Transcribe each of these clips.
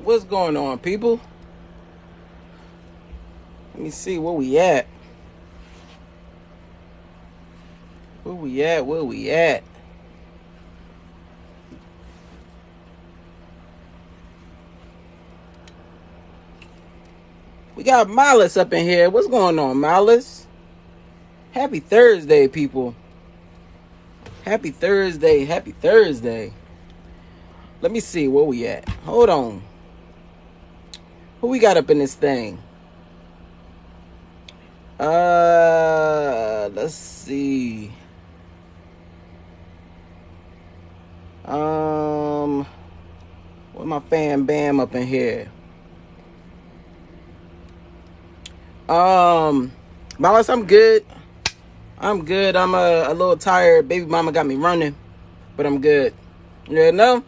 What's going on, people? Let me see where we at. Where we at? We got Malice up in here. What's going on, Malice? Happy Thursday, people. Happy Thursday. Let me see where we at. Hold on. Who we got up in this thing? Let's see. Where my fan Bam up in here? Malice, I'm good. I'm a little tired. Baby mama got me running, but I'm good. You know?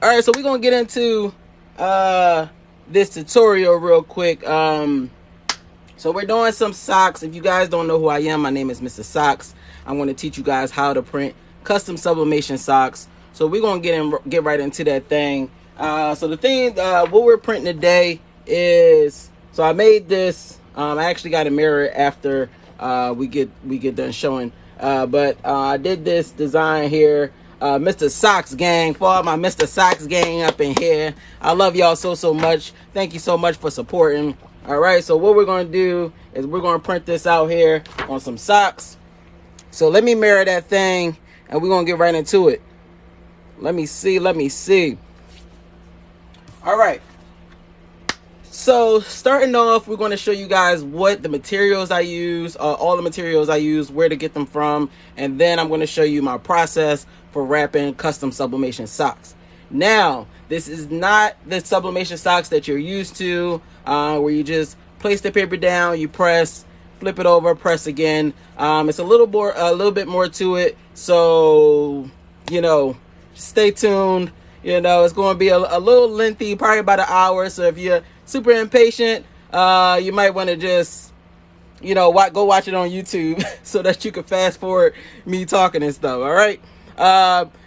All right, so we're gonna get into this tutorial real quick. So we're doing some socks. If you guys don't know who I am, my name is Mr. Socks. I'm going to teach you guys how to print custom sublimation socks. So we're going to get right into that thing. So the thing, what we're printing today is, so I made this. I actually got a mirror after we get done showing. But I did this design here. Mr. Socks gang, for all my Mr. Socks gang up in here. I love y'all so much. Thank you so much for supporting. All right, so what we're going to do is we're going to print this out here on some socks. So let me mirror that thing, and we're going to get right into it. Let me see. All right. So starting off, we're going to show you guys what the materials I use, all the materials I use, where to get them from, and then I'm going to show you my process for wrapping custom sublimation socks. Now, this is not the sublimation socks that you're used to, where you just place the paper down, you press, flip it over, press again. It's a little bit more to it. So, you know, stay tuned. You know, it's going to be a little lengthy, probably about an hour. So if you're super impatient, you might want to just, you know, go watch it on YouTube so that you can fast forward me talking and stuff. All right.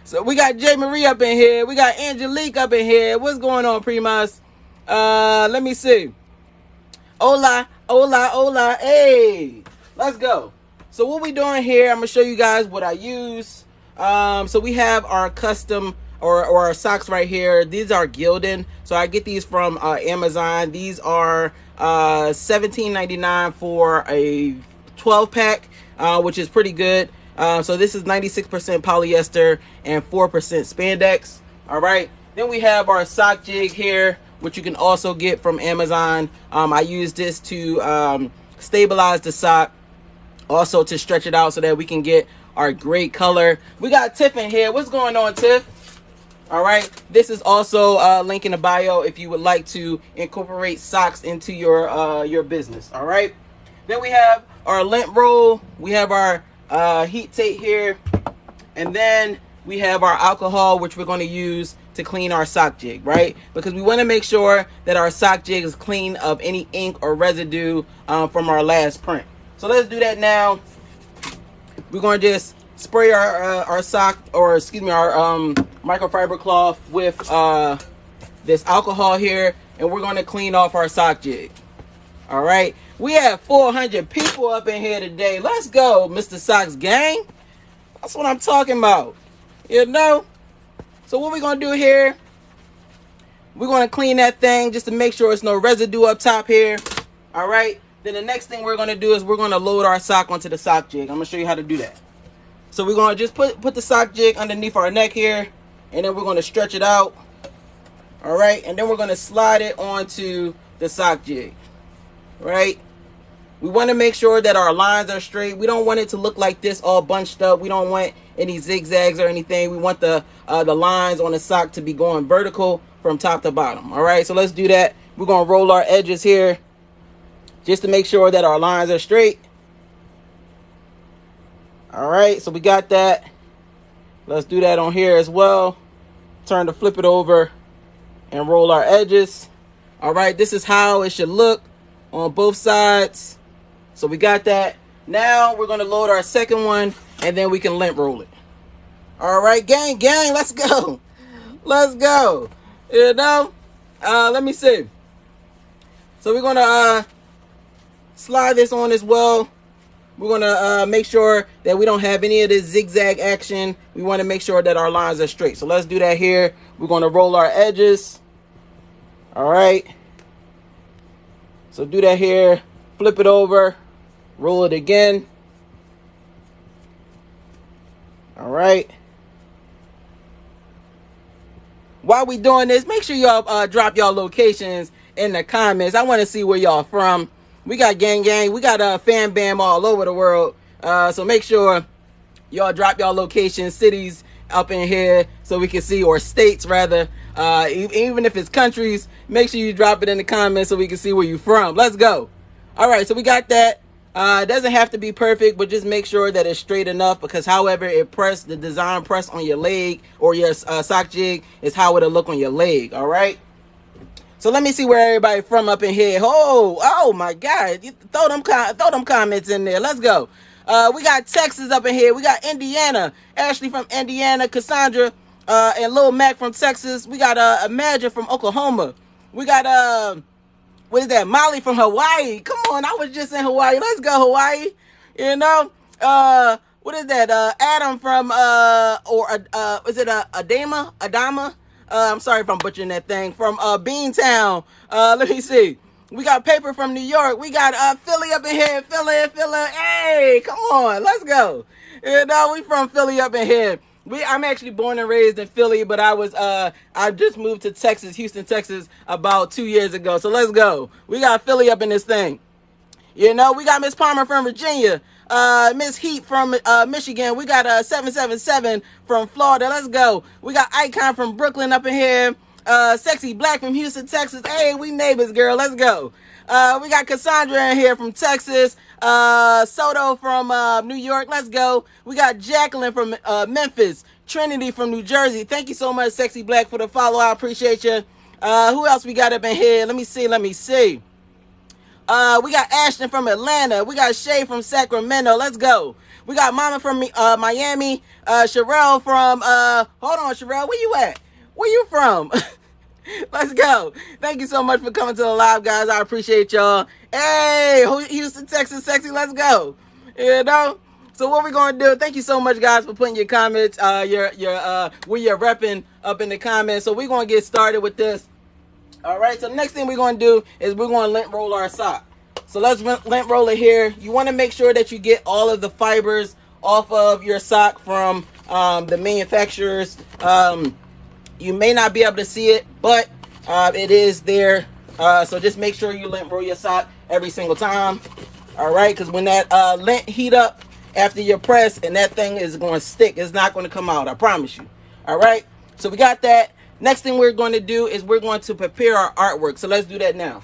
So we got J Marie up in here. We got Angelique up in here. What's going on, Primas? Let me see. Hola. Hey, let's go. So what we doing here, I'm gonna show you guys what I use. So we have our custom or our socks right here. These are Gildan. So I get these from Amazon. These are $17.99 for a 12 pack, which is pretty good. So this is 96% polyester and 4% spandex. All right. Then we have our sock jig here, which you can also get from Amazon. I use this to stabilize the sock, also to stretch it out so that we can get our great color. We got Tiff in here. What's going on, Tiff? All right. This is also link in the bio if you would like to incorporate socks into your business. All right. Then we have our lint roll. We have our heat tape here, and then we have our alcohol, which we're going to use to clean our sock jig, right? Because we want to make sure that our sock jig is clean of any ink or residue from our last print. So let's do that now. We're going to just spray our sock, or excuse me, our microfiber cloth with this alcohol here, and we're going to clean off our sock jig. All right. We have 400 people up in here today. Let's go, Mr. Socks gang. That's what I'm talking about. You know? So what we're going to do here, we're going to clean that thing just to make sure there's no residue up top here. All right. Then the next thing we're going to do is we're going to load our sock onto the sock jig. I'm going to show you how to do that. So we're going to just put the sock jig underneath our neck here, and then we're going to stretch it out. All right. And then we're going to slide it onto the sock jig. Right. We want to make sure that our lines are straight. We don't want it to look like this all bunched up. We don't want any zigzags or anything. We want the lines on the sock to be going vertical from top to bottom. All right, so let's do that. We're going to roll our edges here just to make sure that our lines are straight. All right, so we got that. Let's do that on here as well. Flip it over and roll our edges. All right, this is how it should look on both sides. So we got that. Now we're going to load our second one, and then we can lint roll it. All right, gang, let's go. You know? Let me see. So we're gonna slide this on as well. We're gonna make sure that we don't have any of this zigzag action. We want to make sure that our lines are straight. So let's do that here. We're gonna roll our edges. All right. So do that here. Flip it over. Roll it again. All right. While we doing this, make sure y'all drop y'all locations in the comments. I want to see where y'all from. We got gang. We got fan bam all over the world. So make sure y'all drop y'all locations, cities up in here so we can see, or states rather. Even if it's countries, make sure you drop it in the comments so we can see where you're from. Let's go. All right, so we got that. It doesn't have to be perfect, but just make sure that it's straight enough, because however the design press on your leg or your sock jig is how it'll look on your leg. All right. So let me see where everybody from up in here. Oh my God! Throw them comments in there. Let's go. We got Texas up in here. We got Indiana. Ashley from Indiana. Cassandra and Lil Mac from Texas. We got Imagine from Oklahoma. We got what is that? Molly from Hawaii. Come on, I was just in Hawaii. Let's go, Hawaii. You know, what is that? Adam from is it Adama? I'm sorry if I'm butchering that thing. From Beantown. Let me see. We got Paper from New York. We got Philly up in here. Philly. Hey, come on, let's go. You know, we from Philly up in here. I'm actually born and raised in Philly, but I just moved to Texas, Houston, Texas, about 2 years ago. So let's go. We got Philly up in this thing. You know, we got Miss Palmer from Virginia, Miss Heat from Michigan. We got 777 from Florida. Let's go. We got Icon from Brooklyn up in here. Sexy Black from Houston, Texas. Hey, we neighbors, girl. Let's go. We got Cassandra in here from Texas. Soto from New York. Let's go. We got Jacqueline from Memphis. Trinity from New Jersey. Thank you so much, Sexy Black, for the follow. I appreciate you. Who else we got up in here? Let me see. We got Ashton from Atlanta. We got Shay from Sacramento. Let's go. We got Mama from Miami. Sherelle from hold on, Sherelle, where you at? Where you from? Let's go. Thank you so much for coming to the live, guys. I appreciate y'all. Hey, Houston, Texas, sexy. Let's go. You know. So what we're gonna do? Thank you so much, guys, for putting your comments, where you're repping up in the comments. So we're gonna get started with this. All right. So the next thing we're gonna do is we're gonna lint roll our sock. So let's lint roll it here. You want to make sure that you get all of the fibers off of your sock from the manufacturers. You may not be able to see it, but it is there. So just make sure you lint roll your sock every single time. All right, because when that lint heat up after your press, and that thing is going to stick, it's not going to come out. I promise you. All right. So we got that. Next thing we're going to do is we're going to prepare our artwork. So let's do that now.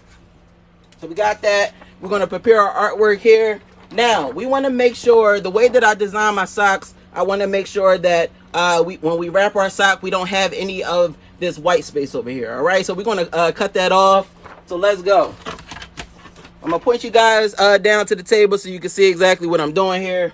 So we got that. We're going to prepare our artwork here. Now, we want to make sure the way that I design my socks, I want to make sure that when we wrap our sock, we don't have any of this white space over here. All right, so we're going to cut that off. So let's go. I'm going to point you guys down to the table so you can see exactly what I'm doing here.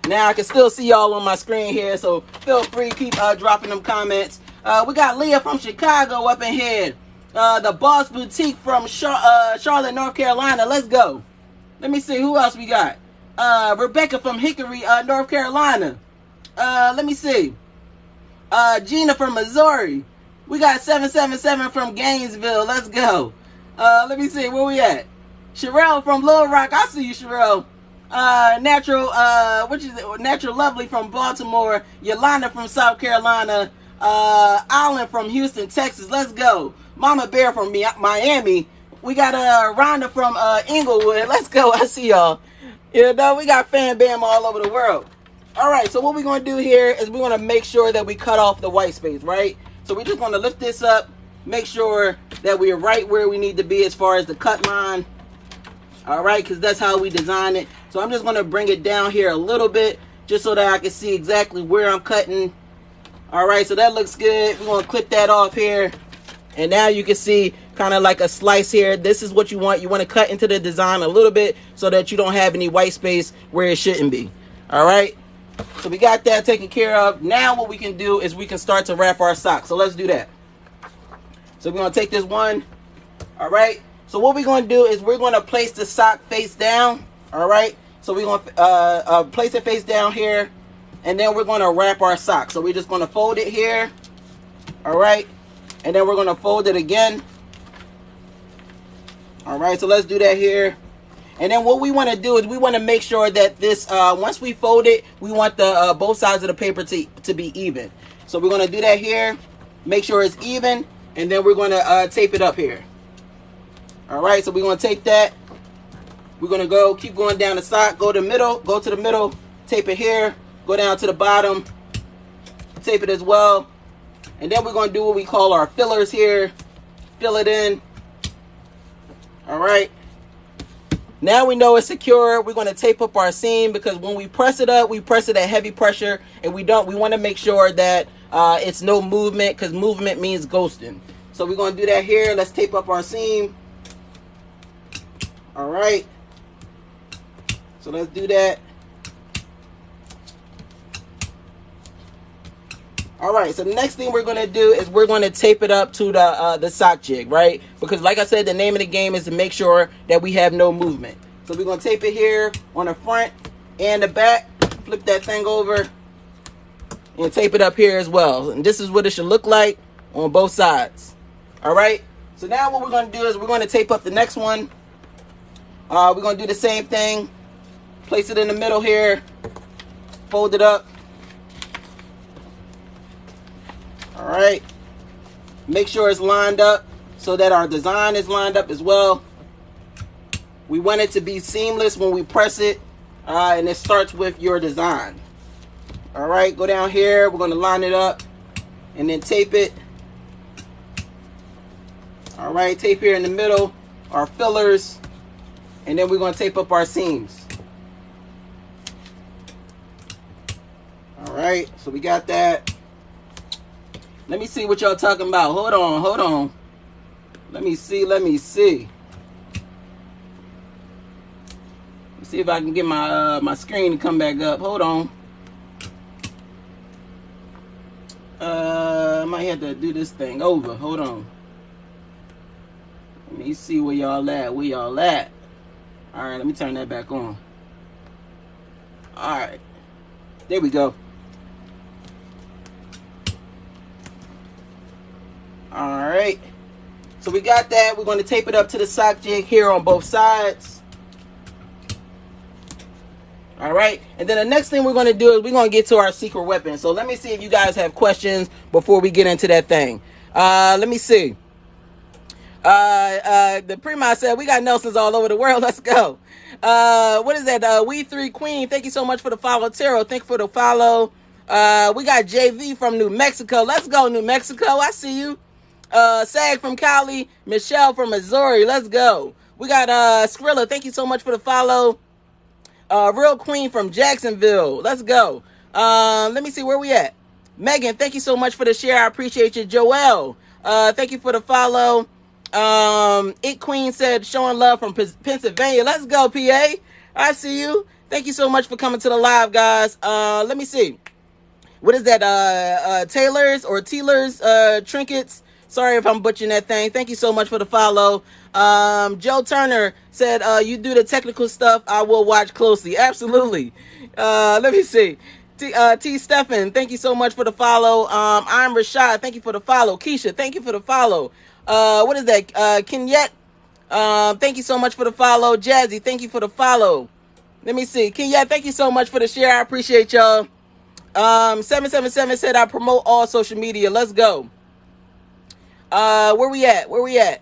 Now, I can still see y'all on my screen here, so feel free to keep dropping them comments. We got Leah from Chicago up in here. The Boss Boutique from Charlotte, North Carolina. Let's go. Let me see who else we got. Rebecca from Hickory, North Carolina. Let me see. Gina from Missouri. We got 777 from Gainesville. Let's go. Let me see. Where we at? Sherelle from Little Rock. I see you, Sherelle. Natural Lovely from Baltimore. Yolanda from South Carolina. Alan from Houston, Texas. Let's go. Mama Bear from Miami. We got Rhonda from Inglewood. Let's go. I see y'all. You know, we got fan bam all over the world. All right, so what we're going to do here is we're going to make sure that we cut off the white space, right? So we're just going to lift this up, make sure that we're right where we need to be as far as the cut line. All right, because that's how we design it. So I'm just going to bring it down here a little bit just so that I can see exactly where I'm cutting. All right, so that looks good. We're going to clip that off here. And now you can see kind of like a slice here. This is what you want. You want to cut into the design a little bit so that you don't have any white space where it shouldn't be. All right. So we got that taken care of. Now what we can do is we can start to wrap our sock. So let's do that. So we're going to take this one. All right. So what we're going to do is we're going to place the sock face down. All right. So we're going to place it face down here. And then we're going to wrap our sock. So we're just going to fold it here. All right. And then we're going to fold it again. All right. So let's do that here. And then what we want to do is we want to make sure that this, once we fold it, we want the both sides of the paper to be even. So we're going to do that here. Make sure it's even. And then we're going to tape it up here. All right. So we're going to take that. We're going to keep going down the sock. Go to the middle. Tape it here. Go down to the bottom. Tape it as well. And then we're going to do what we call our fillers here. Fill it in. All right. Now we know it's secure. We're going to tape up our seam because when we press it up, we press it at heavy pressure, and we want to make sure that it's no movement, because movement means ghosting. So we're going to do that here. Let's tape up our seam. All right. So let's do that. All right, so the next thing we're going to do is we're going to tape it up to the sock jig, right? Because like I said, the name of the game is to make sure that we have no movement. So we're going to tape it here on the front and the back. Flip that thing over and tape it up here as well. And this is what it should look like on both sides. All right, so now what we're going to do is we're going to tape up the next one. We're going to do the same thing. Place it in the middle here. Fold it up. All right, make sure it's lined up so that our design is lined up as well. We want it to be seamless when we press it, and it starts with your design. All right, go down here. We're going to line it up and then tape it. All right, tape here in the middle, our fillers, and then we're going to tape up our seams. All right, so we got that. Let me see what y'all talking about. Hold on. Let me see. Let's see if I can get my screen to come back up. Hold on. I might have to do this thing over. Hold on. Let me see where y'all at. All right, let me turn that back on. All right. There we go. All right, so we got that. We're going to tape it up to the sock jig here on both sides. All right, and then the next thing we're going to do is we're going to get to our secret weapon. So let me see if you guys have questions before we get into that thing. Let me see. The Prima said we got Nelsons all over the world. Let's go. What is that? We Three Queen. Thank you so much for the follow. Taro, thank you for the follow. We got JV from New Mexico. Let's go, New Mexico. I see you. Sag from Cali, Michelle from Missouri. Let's go. We got Skrilla. Thank you so much for the follow. Real Queen from Jacksonville. Let's go. Let me see where we at. Megan, thank you so much for the share. I appreciate you. Joelle, thank you for the follow. It Queen said showing love from Pennsylvania. Let's go, PA. I see you. Thank you so much for coming to the live, guys. Let me see. What is that? Taylor's or Teeler's trinkets. Sorry if I'm butchering that thing. Thank you so much for the follow. Joe Turner said, you do the technical stuff. I will watch closely. Absolutely. Let me see. T. Stephan, thank you so much for the follow. I'm Rashad. Thank you for the follow. Keisha, thank you for the follow. What is that? Kenyette, thank you so much for the follow. Jazzy, thank you for the follow. Let me see. Kenyette, thank you so much for the share. I appreciate y'all. 777 said I promote all social media. Let's go. Where we at?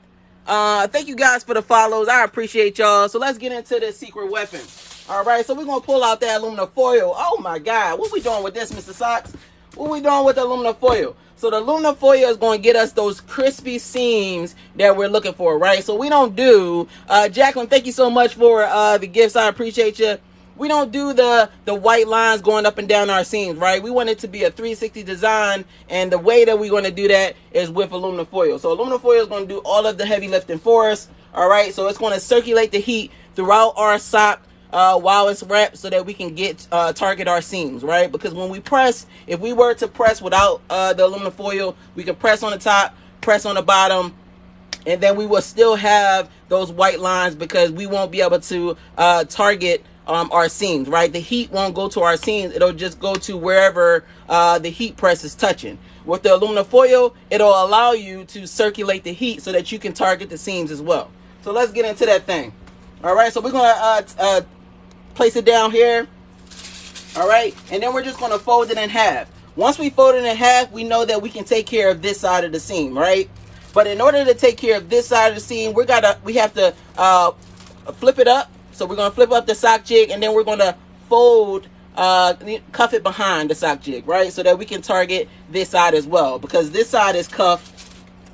Thank you guys for the follows. I appreciate y'all. So let's get into the secret weapon. All right, so we're going to pull out that aluminum foil. Oh my God, what we doing with this, Mr. Socks? What we doing with the aluminum foil? So the aluminum foil is going to get us those crispy seams that we're looking for, right? So we don't do, Jacqueline, thank you so much for the gifts. I appreciate you. We don't do the white lines going up and down our seams, right? We want it to be a 360 design, and the way that we're going to do that is with aluminum foil. So aluminum foil is going to do all of the heavy lifting for us, all right? So it's going to circulate the heat throughout our sock while it's wrapped so that we can get target our seams, right? Because when we press, if we were to press without the aluminum foil, we can press on the top, press on the bottom, and then we will still have those white lines because we won't be able to target our seams, right? The heat won't go to our seams. It'll just go to wherever the heat press is touching. With the aluminum foil, it'll allow you to circulate the heat so that you can target the seams as well. So let's get into that thing. All right, so we're gonna place it down here. All right, and then we're just gonna fold it in half. Once we fold it in half, we know that we can take care of this side of the seam, right? But in order to take care of this side of the seam, we have to flip it up. So we're gonna flip up the sock jig, and then we're gonna fold, cuff it behind the sock jig, right? So that we can target this side as well, because this side is cuffed,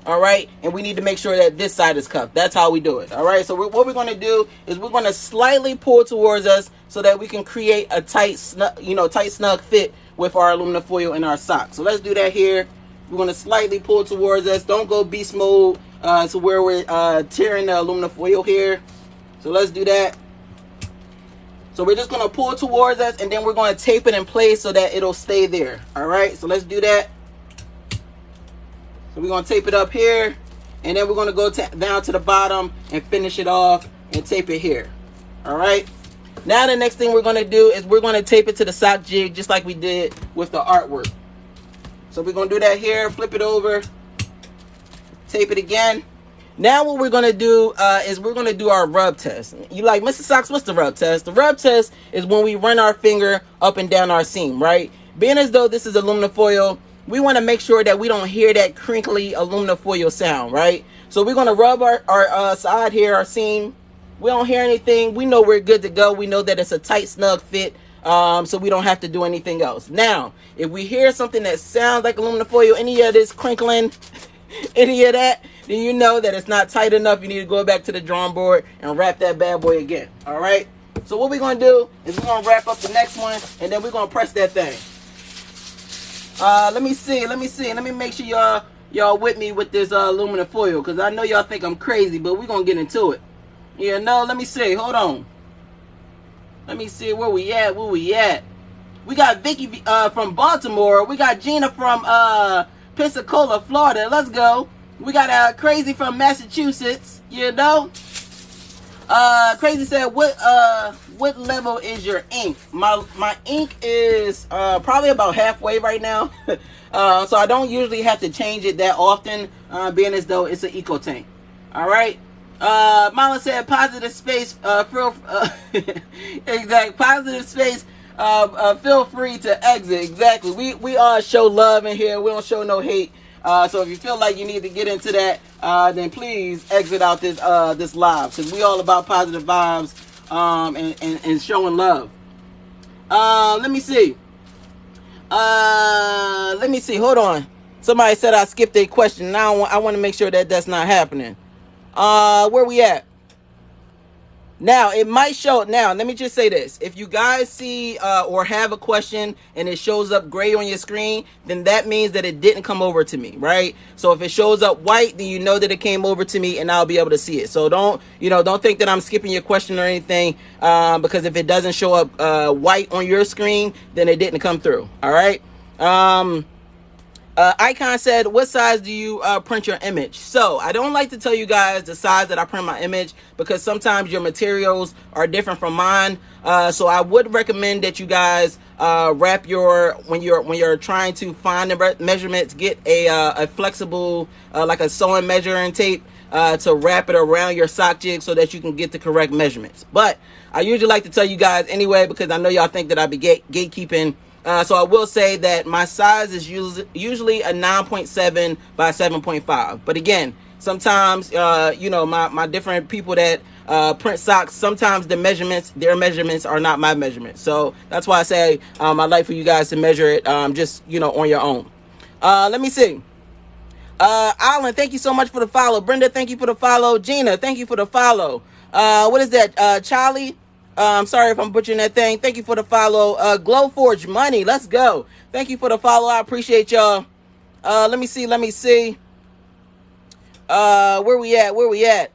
all right? And we need to make sure that this side is cuffed. That's how we do it, all right? So what we're gonna do is we're gonna slightly pull towards us so that we can create a tight, snug fit with our aluminum foil in our sock. So let's do that here. We're going to slightly pull towards us. Don't go beast mode to where we're tearing the aluminum foil here. So let's do that. So we're just going to pull towards us, and then we're going to tape it in place so that it'll stay there. All right, so let's do that. So we're going to tape it up here, and then we're going to go down to the bottom and finish it off and tape it here. All right. Now the next thing we're going to do is we're going to tape it to the sock jig just like we did with the artwork. So we're going to do that here, flip it over, tape it again. Now what we're going to do is we're going to do our rub test. You like, Mr. Socks, what's the rub test? The rub test is when we run our finger up and down our seam, right? Being as though this is aluminum foil, we want to make sure that we don't hear that crinkly aluminum foil sound, right? So we're going to rub our side here, our seam. We don't hear anything. We know we're good to go. We know that it's a tight, snug fit. So we don't have to do anything else. Now, if we hear something that sounds like aluminum foil, any of this crinkling, any of that, then you know that it's not tight enough. You need to go back to the drawing board and wrap that bad boy again. All right. So what we're going to do is we're going to wrap up the next one, and then we're going to press that thing. Let me see. Let me make sure y'all with me with this aluminum foil, because I know y'all think I'm crazy, but we're going to get into it. Yeah, no, let me see. Hold on. Let me see where we at. We got Vicky from Baltimore. We got Gina from Pensacola, Florida. Let's go. We got Crazy from Massachusetts. You know. Crazy said, what level is your ink? My ink is probably about halfway right now. So I don't usually have to change it that often, being as though it's an eco tank. All right. Mama said positive space, exact positive space, feel free to exit. Exactly. We all show love in here. We don't show no hate. So if you feel like you need to get into that, then please exit out this live, because we all about positive vibes, and showing love. Let me see. Hold on. Somebody said I skipped a question. Now I want to make sure that that's not happening. Where we at? Now, it might show. Now, let me just say this. If you guys see or have a question and it shows up gray on your screen, then that means that it didn't come over to me, right? So if it shows up white, then you know that it came over to me and I'll be able to see it. So don't think that I'm skipping your question or anything, because if it doesn't show up white on your screen, then it didn't come through. All right. Icon said, what size do you print your image? So I don't like to tell you guys the size that I print my image, because sometimes your materials are different from mine. So I would recommend that you guys wrap when you're trying to find the measurements, get a flexible like a sewing measuring tape to wrap it around your sock jig so that you can get the correct measurements. But I usually like to tell you guys anyway, because I know y'all think that I be gatekeeping. So I will say that my size is usually a 9.7 by 7.5. But again, sometimes, my different people that print socks, sometimes their measurements are not my measurements. So that's why I say I'd like for you guys to measure it just, on your own. Let me see. Alan, thank you so much for the follow. Brenda, thank you for the follow. Gina, thank you for the follow. What is that? Charlie? I'm sorry if I'm butchering that thing. Thank you for the follow. Glowforge Money, let's go. Thank you for the follow. I appreciate y'all. Let me see. Where we at?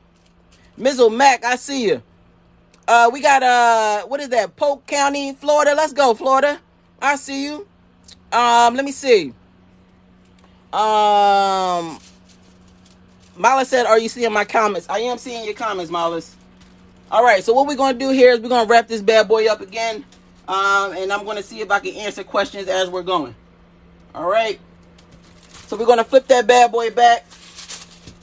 Mizzle Mac, I see you. We got what is that? Polk County, Florida. Let's go, Florida. I see you. Let me see. Mala said, are you seeing my comments? I am seeing your comments, Malas. All right, so what we're going to do here is we're going to wrap this bad boy up again. And I'm going to see if I can answer questions as we're going. All right. So we're going to flip that bad boy back.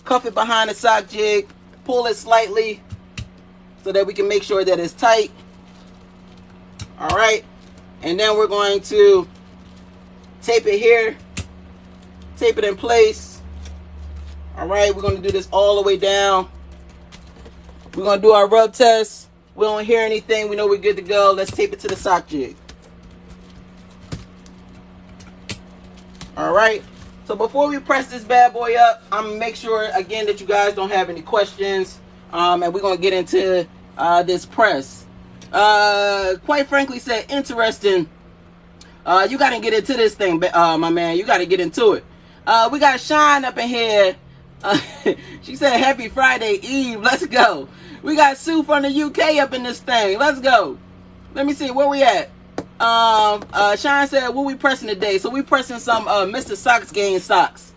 Cuff it behind the sock jig. Pull it slightly so that we can make sure that it's tight. All right. And then we're going to tape it here. Tape it in place. All right. We're going to do this all the way down. We're going to do our rub test. We don't hear anything. We know we're good to go. Let's tape it to the sock jig. All right. So before we press this bad boy up, I'm going to make sure, again, that you guys don't have any questions. And we're going to get into this press. Quite frankly said, interesting. You got to get into this thing, my man. You got to get into it. We got Shine up in here. She said, happy Friday Eve. Let's go. We got Sue from the UK up in this thing. Let's go. Let me see. Where we at? Shine said, what we pressing today? So we pressing some Mr. Socks Game socks.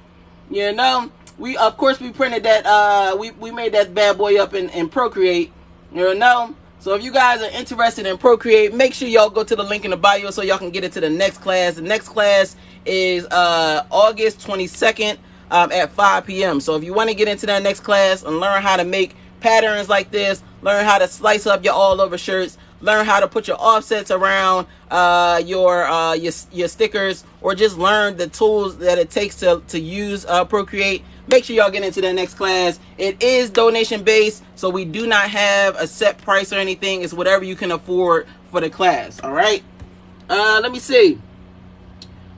You know, we printed that. We made that bad boy up in Procreate. You know, so if you guys are interested in Procreate, make sure y'all go to the link in the bio so y'all can get into the next class. The next class is August 22nd at 5 p.m. So if you want to get into that next class and learn how to make patterns like this, learn how to slice up your all over shirts, learn how to put your offsets around your stickers, or just learn the tools that it takes to use Procreate, make sure y'all get into the next class. It is donation based, so we do not have a set price or anything. It's whatever you can afford for the class. All right. Let me see.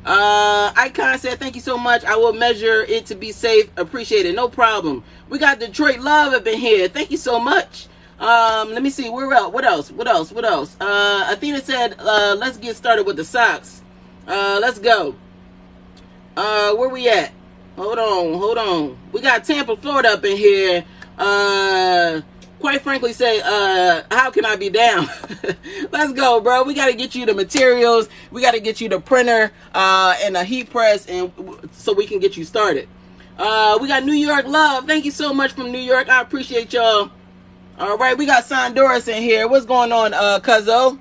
Icon said, thank you so much. I will measure it to be safe. Appreciate it. No problem. We got Detroit Love up in here. Thank you so much. Let me see. Where else? What else? Athena said, let's get started with the socks. Let's go. Where we at? Hold on. We got Tampa, Florida up in here. Quite frankly say, how can I be down? Let's go, bro. We got to get you the materials. We got to get you the printer and a heat press, and so we can get you started. We got New York Love. Thank you so much from New York. I appreciate y'all. All right, we got Sonduras in here. What's going on, Cuzzo?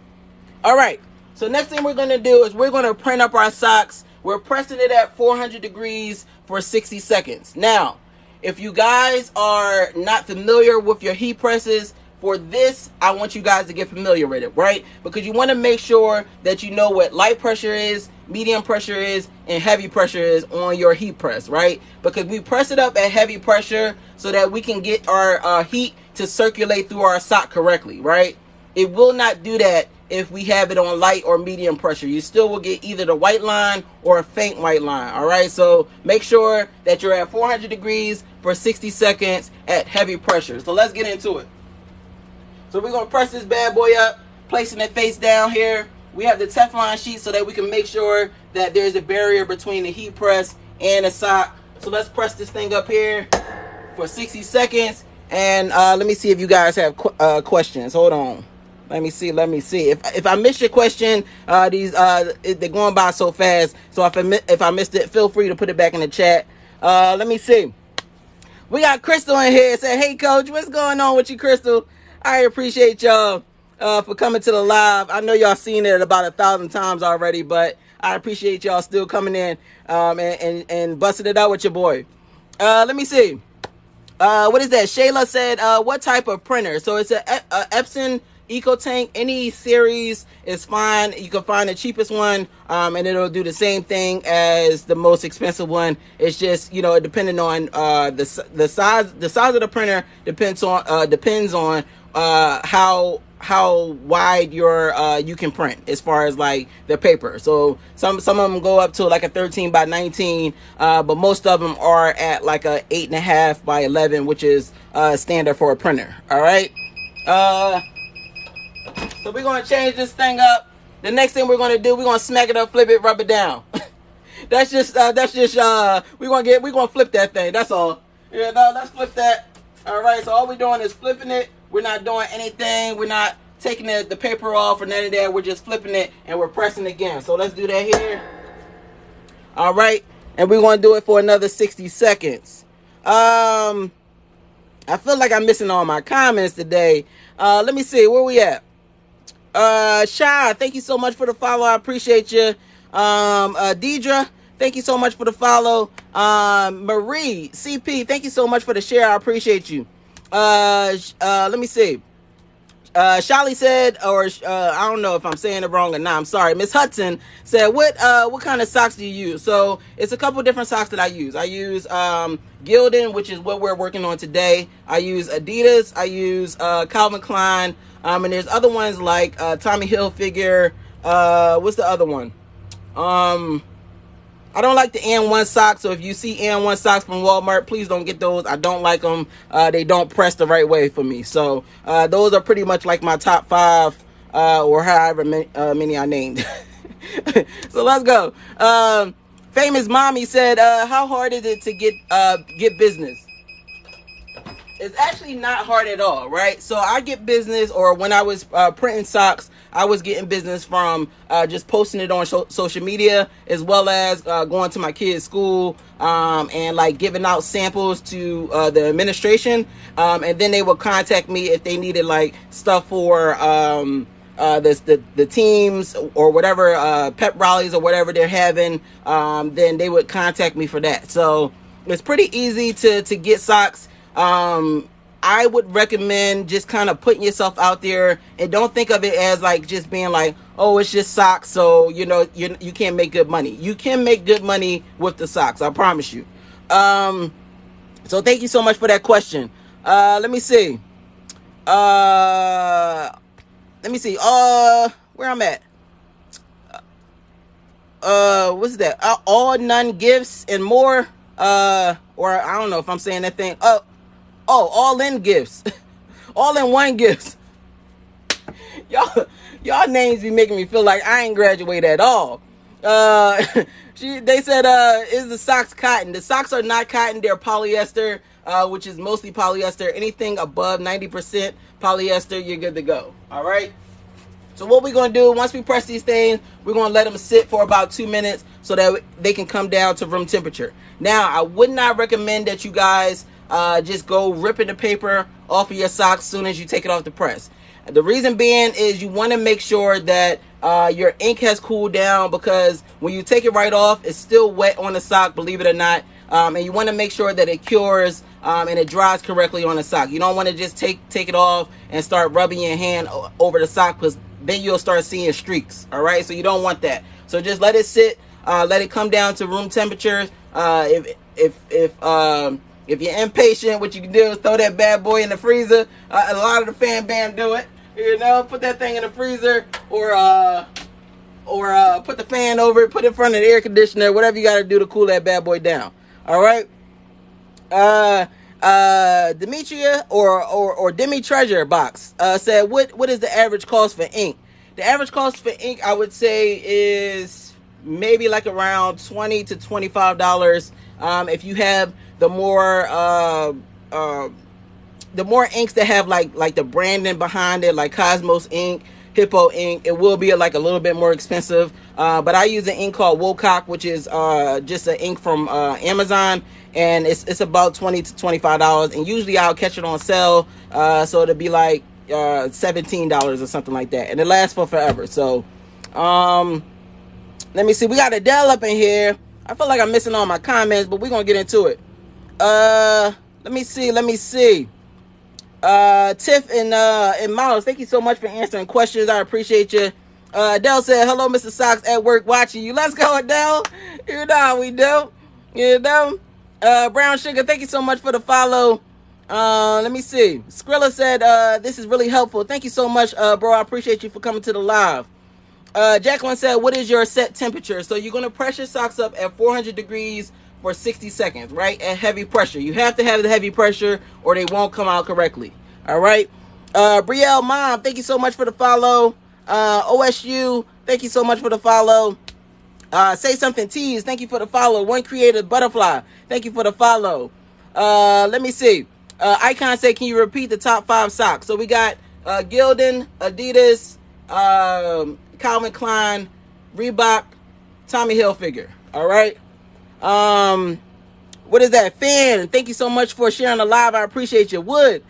All right, so next thing we're going to do is we're going to print up our socks. We're pressing it at 400 degrees for 60 seconds. Now, if you guys are not familiar with your heat presses, for this, I want you guys to get familiar with it, right? Because you want to make sure that you know what light pressure is, medium pressure is, and heavy pressure is on your heat press, right? Because we press it up at heavy pressure so that we can get our heat to circulate through our sock correctly, right? It will not do that if we have it on light or medium pressure. You still will get either the white line or a faint white line, all right? So make sure that you're at 400 degrees for 60 seconds at heavy pressure. So let's get into it. So we're going to press this bad boy up, placing it face down here. We have the Teflon sheet so that we can make sure that there's a barrier between the heat press and the sock. So let's press this thing up here for 60 seconds. And let me see if you guys have questions. Hold on. Let me see. If I miss your question, they're going by so fast. So if I missed it, feel free to put it back in the chat. Let me see. We got Crystal in here. Say, hey, Coach, what's going on with you, Crystal? I appreciate y'all for coming to the live. I know y'all seen it about 1,000 times already, but I appreciate y'all still coming in and busting it out with your boy. Let me see. What is that? Shayla said, what type of printer? So it's a Epson EcoTank. Any series is fine. You can find the cheapest one, and it'll do the same thing as the most expensive one. It's just, you know, depending on the size of the printer depends on how wide you can print as far as like the paper. So some of them go up to like a 13 by 19, but most of them are at like a 8.5 by 11, which is standard for a printer. All right. So we're gonna change this thing up. The next thing we're gonna do, we're gonna smack it up, flip it, rub it down. that's just we're gonna flip that thing. That's all. Yeah, no, let's flip that. All right. So all we're doing is flipping it. We're not doing anything. We're not taking the paper off or none of that. We're just flipping it and we're pressing again. So let's do that here. All right. And we're going to do it for another 60 seconds. I feel like I'm missing all my comments today. Let me see, where we at? Shy, thank you so much for the follow. I appreciate you. Deidre, thank you so much for the follow. Marie, CP, thank you so much for the share. I appreciate you. Let me see. Shali said, or I don't know if I'm saying it wrong or not. I'm sorry. Miss Hudson said, what kind of socks do you use? So it's a couple different socks that I use. I use Gildan, which is what we're working on today. I use Adidas. I use Calvin Klein. And there's other ones like Tommy Hilfiger. What's the other one? I don't like the N1 socks, so if you see N1 socks from Walmart, please don't get those. I don't like them. They don't press the right way for me. So those are pretty much like my top 5 or however many I named. So let's go. Famous Mommy said, how hard is it to get business? It's actually not hard at all, right? So I get business, or when I was printing socks, I was getting business from just posting it on social media, as well as going to my kids' school and like giving out samples to the administration. And then they would contact me if they needed like stuff for the teams or whatever, pep rallies or whatever they're having. Then they would contact me for that. So it's pretty easy to get socks. I would recommend just kind of putting yourself out there, and don't think of it as like just being like, oh, it's just socks, so you know you can't make good money. You can make good money with the socks, I promise you. So thank you so much for that question. Let me see. Where I'm at. What's that? All none gifts and more. Or I don't know if I'm saying that thing. All in gifts. All in one gifts. Y'all names be making me feel like I ain't graduated at all. They said, is the socks cotton? The socks are not cotton. They're polyester, which is mostly polyester. Anything above 90% polyester, you're good to go. All right. So what we're going to do, once we press these things, we're going to let them sit for about 2 minutes so that they can come down to room temperature. Now, I would not recommend that you guys just go ripping the paper off of your socks as soon as you take it off the press. The reason being is you want to make sure that your ink has cooled down, because when you take it right off, it's still wet on the sock, believe it or not. And you want to make sure that it cures and it dries correctly on the sock. You don't want to just take it off and start rubbing your hand over the sock, because then you'll start seeing streaks. All right, so you don't want that. So just let it sit, let it come down to room temperature. If you're impatient, what you can do is throw that bad boy in the freezer. A lot of the fan bam do it. You know, put that thing in the freezer, or put the fan over it, put it in front of the air conditioner, whatever you got to do to cool that bad boy down. All right. Demetria or Demi Treasure Box said, what is the average cost for ink? The average cost for ink, I would say, is maybe like around $20 to $25. If you have the more inks that have like the branding behind it, like Cosmos ink, Hippo ink, it will be like a little bit more expensive. But I use an ink called Wocock, which is just an ink from Amazon, and it's about $20 to $25. And usually I'll catch it on sale, so it'll be like $17 or something like that, and it lasts for forever. So let me see. We got Adele up in here. I feel like I'm missing all my comments, but we're gonna get into it. Let me see. Tiff and Miles, thank you so much for answering questions. I appreciate you. Adele said, hello, Mr. Socks, at work watching you. Let's go, Adele. You know how we do. You know. Brown Sugar, thank you so much for the follow. Let me see. Skrilla said, this is really helpful. Thank you so much, bro. I appreciate you for coming to the live. Jacqueline said, what is your set temperature? So you're going to press your socks up at 400 degrees for 60 seconds, right? At heavy pressure. You have to have the heavy pressure or they won't come out correctly. All right. Brielle Mom, thank you so much for the follow. OSU, thank you so much for the follow. Say Something Tease, thank you for the follow. One Creative Butterfly, thank you for the follow. Let me see. Icon said, can you repeat the top 5 socks? So we got Gildan, Adidas, Calvin Klein, Reebok, Tommy Hilfiger. All right. What is that? Fan. Thank you so much for sharing the live. I appreciate you. Wood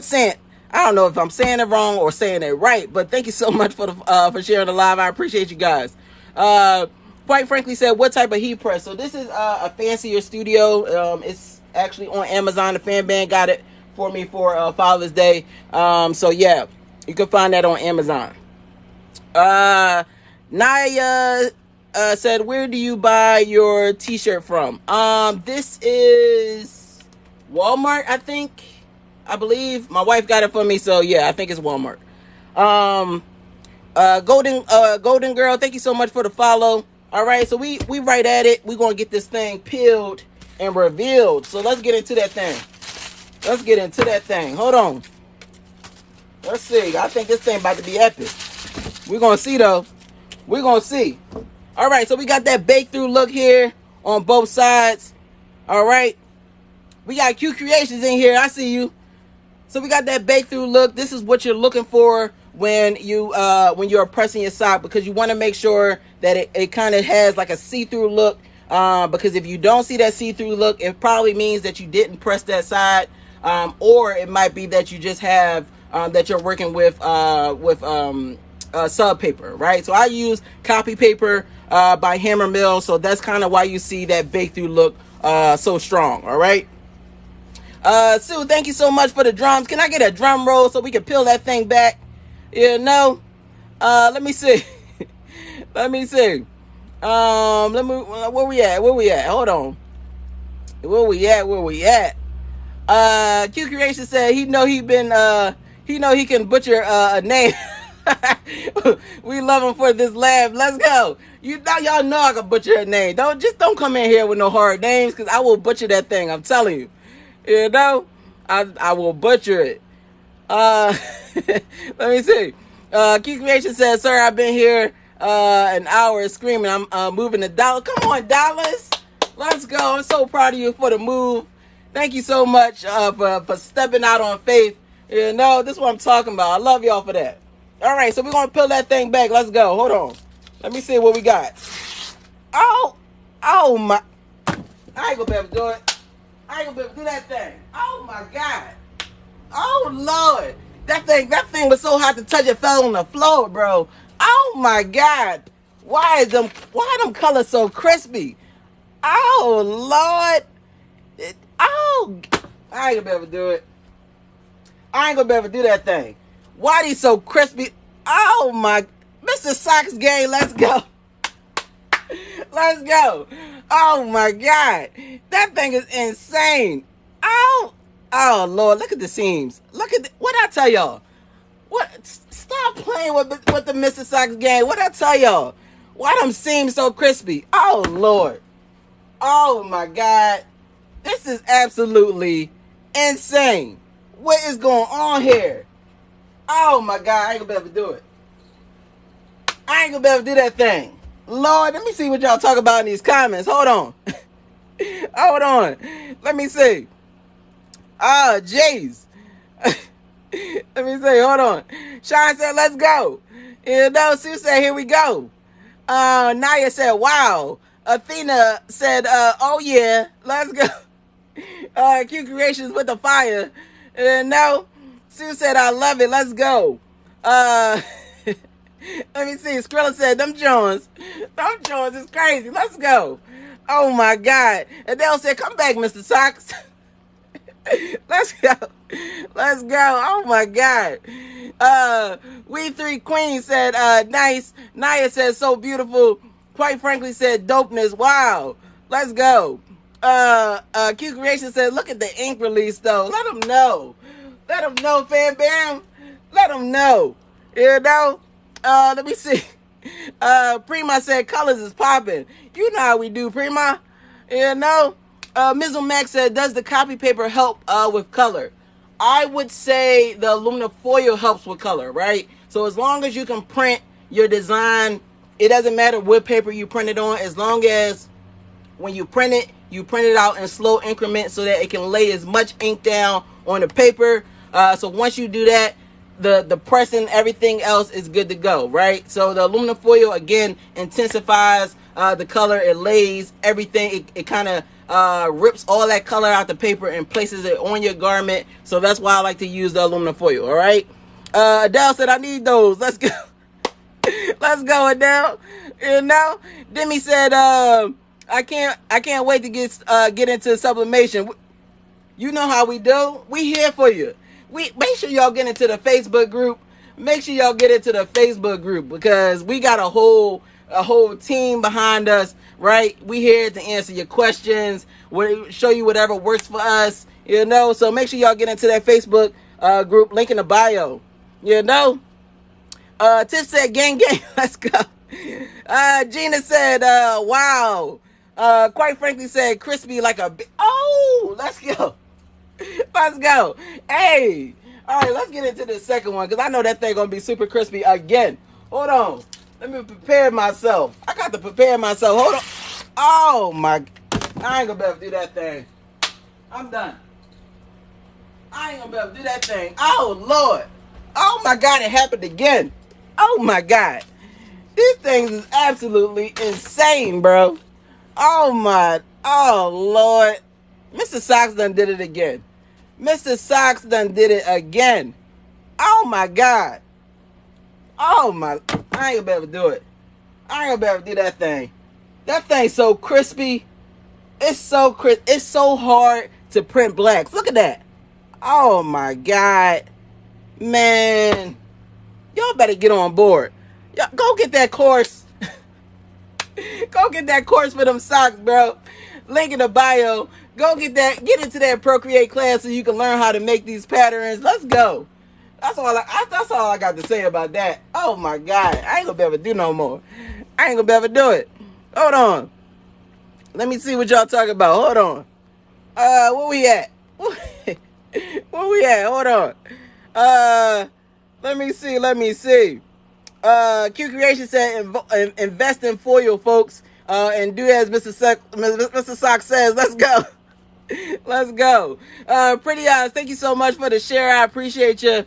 Sant. I don't know if I'm saying it wrong or saying it right, but thank you so much for sharing the live. I appreciate you guys. Quite frankly said, what type of heat press? So this is a fancier studio. It's actually on Amazon. The fan band got it for me for Father's Day. So yeah, you can find that on Amazon. Naya said, where do you buy your t-shirt from? This is Walmart, I believe. My wife got it for me, so yeah, I think it's Walmart. Golden Girl, thank you so much for the follow. All right, so we right at it. We're gonna get this thing peeled and revealed. So let's get into that thing. Hold on. Let's see. I think this thing about to be epic. We're gonna see though. We're gonna see. All right, so we got that bake through look here on both sides. All right, we got Q Creations in here. I see you. So we got that bake through look. This is what you're looking for when you're pressing your sock, because you want to make sure that it kind of has like a see-through look. Because if you don't see that see-through look, it probably means that you didn't press that side, or it might be that you just have that you're working with sub paper, right? So I use copy paper by Hammer Mill, so that's kind of why you see that bake through look so strong. All right. Sue, thank you so much for the drums. Can I get a drum roll so we can peel that thing back? Let me see. Where we at? Hold on. Where we at? Q Creation said he can butcher a name. We love him for this laugh. Let's go. Y'all know I can butcher a name. Don't come in here with no hard names, because I will butcher that thing. I'm telling you. I will butcher it. Let me see. Q Creation says, sir, I've been here an hour screaming. I'm moving to Dallas. Come on, Dallas. Let's go. I'm so proud of you for the move. Thank you so much for stepping out on faith. This is what I'm talking about. I love y'all for that. All right, so we're going to peel that thing back. Let's go. Hold on. Let me see what we got. Oh my. I ain't going to be able to do it. I ain't gonna be able to do that thing. Oh my God. Oh Lord. That thing was so hot to touch, it fell on the floor, bro. Oh my God. Why are them colors so crispy? Oh Lord. I ain't gonna be able to do it. I ain't gonna be able to do that thing. Why these so crispy? Oh my, Mr. Socks Gang, let's go. Let's go. Oh my God. That thing is insane. Oh Lord, look at the seams. Look at what I tell y'all. What? Stop playing with the Mr. Socks Gang. What I tell y'all? Why them seams so crispy? Oh Lord. Oh my God. This is absolutely insane. What is going on here? Oh my God, I ain't gonna be able to do it. I ain't gonna be able to do that thing. Lord, let me see what y'all talk about in these comments. Hold on. Hold on. Let me see. Jays. Let me see. Hold on. Sean said, let's go. Sue said, here we go. Naya said, wow. Athena said, oh yeah, let's go. Q Creations with the fire. No. Sue said, I love it. Let's go. Let me see. Skrilla said, them Jones is crazy. Let's go. Oh my God. Adele said, come back, Mr. Socks. Let's go. Let's go. Oh my God. We Three Queens said, nice. Naya said, so beautiful. Quite frankly said, dopeness. Wow. Let's go. Q Creation said, look at the ink release though. Let them know. Let them know, fam bam. Let them know. Let me see. Prima said colors is popping. You know how we do, Prima. Mizzle Max said, does the copy paper help with color? I would say the aluminum foil helps with color, right? So as long as you can print your design, it doesn't matter what paper you print it on, as long as when you print it out in slow increments so that it can lay as much ink down on the paper. So once you do that, the pressing, everything else is good to go, right? So the aluminum foil, again, intensifies the color, it lays everything. It kind of rips all that color out the paper and places it on your garment. So that's why I like to use the aluminum foil. All right. Adele said I need those. Let's go. Let's go, Adele. You know, Demi said I can't wait to get into sublimation. You know how we do. We here for you. We make sure y'all get into the Facebook group. Make sure y'all get into the Facebook group because we got a whole team behind us, right? We here to answer your questions, show you whatever works for us, you know. So make sure y'all get into that Facebook group, link in the bio, you know. Tiff said, gang, gang, let's go. Gina said, wow. Quite frankly said, crispy like a... Oh, let's go. Let's go. Hey. All right, let's get into the second one because I know that thing going to be super crispy again. Hold on. Let me prepare myself. I got to prepare myself. Hold on. Oh, my... I ain't going to be able to do that thing. I'm done. I ain't going to be able to do that thing. Oh, Lord. Oh, my God, it happened again. Oh, my God. These things is absolutely insane, bro. Oh, Lord. Mr. Socks done did it again. Mr. Socks done did it again. Oh, my God. Oh, my. I ain't gonna be able to do it. I ain't gonna be able to do that thing. That thing's so crispy. It's so crisp. It's so hard to print blacks. Look at that. Oh, my God. Man. Y'all better get on board. Y'all, go get that course. Go get that course for them socks, bro. Link in the bio. Go get that. Get into that Procreate class so you can learn how to make these patterns. Let's go. That's all I got to say about that. Oh my God. I ain't gonna be able to do no more. I ain't gonna be able to do it. Hold on. Let me see what y'all talking about. Hold on. Where we at? Where we at? Hold on. Let me see. Q Creation said invest in foil, folks, and do as Mr. Sock says. Let's go. Let's go. Pretty Eyes, thank you so much for the share. I appreciate you.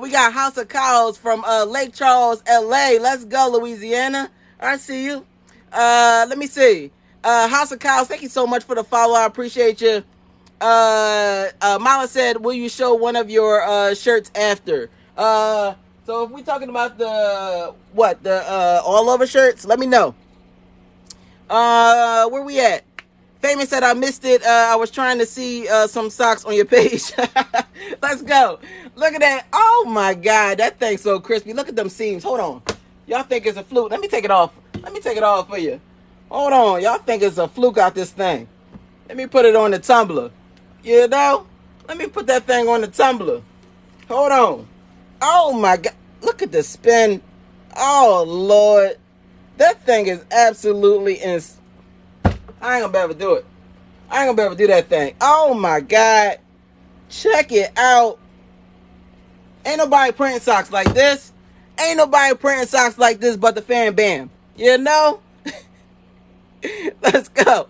We got House of Cows from Lake Charles, LA. Let's go, Louisiana. I see you. Let me see. House of Cows, thank you so much for the follow. I appreciate you. Mala said, will you show one of your shirts after? So if we're talking about the all over shirts, let me know. Where we at? Famous said I missed it. I was trying to see some socks on your page. Let's go. Look at that. Oh my God, that thing's so crispy. Look at them seams. Hold on. Y'all think it's a fluke? Let me take it off. Let me take it off for you. Hold on. Y'all think it's a fluke out this thing? Let me put it on the tumbler. You know? Let me put that thing on the tumbler. Hold on. Oh my God. Look at the spin. Oh Lord. That thing is absolutely I ain't gonna be able to do it. I ain't gonna be able to do that thing. Oh my God. Check it out. Ain't nobody printing socks like this. Ain't nobody printing socks like this but the Fan Bam. You know? Let's go.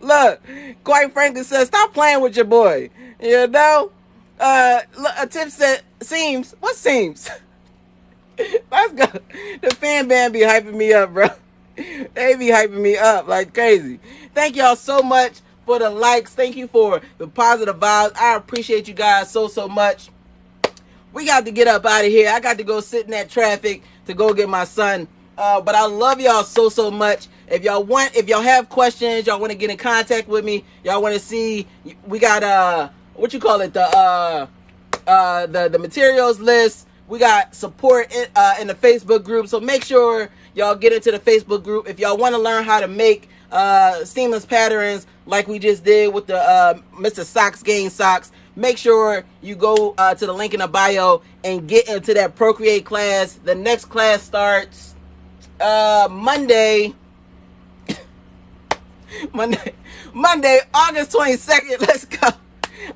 Look, quite frankly says, stop playing with your boy. You know? Look, a tip said, seams. What seams? Let's go. The Fan Band be hyping me up, bro. They be hyping me up like crazy. Thank y'all so much for the likes. Thank you for the positive vibes. I appreciate you guys so much. We got to get up out of here. I got to go sit in that traffic to go get my son. But I love y'all so much. If y'all have questions, y'all want to get in contact with me, y'all want to see, we got what you call it, the materials list. We got support in the Facebook group. So make sure y'all get into the Facebook group. If y'all want to learn how to make seamless patterns like we just did with the Mr. Socks Gang socks, make sure you go to the link in the bio and get into that Procreate class. The next class starts Monday, August 22nd. Let's go.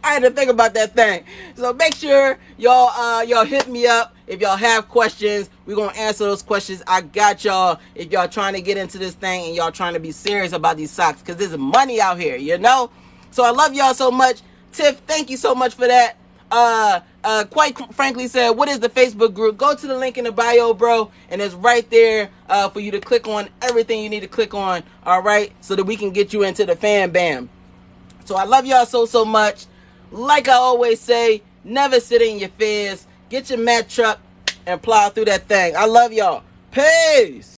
I had to think about that thing. So make sure y'all hit me up if y'all have questions. We're going to answer those questions. I got y'all if y'all trying to get into this thing and y'all trying to be serious about these socks because there's money out here, you know? So I love y'all so much. Tiff, thank you so much for that. quite frankly said, what is the Facebook group? Go to the link in the bio, bro, and it's right there for you to click on everything you need to click on, all right, so that we can get you into the fan bam. So I love y'all so much. Like I always say, never sit in your fears. Get your mat truck and plow through that thing. I love y'all. Peace.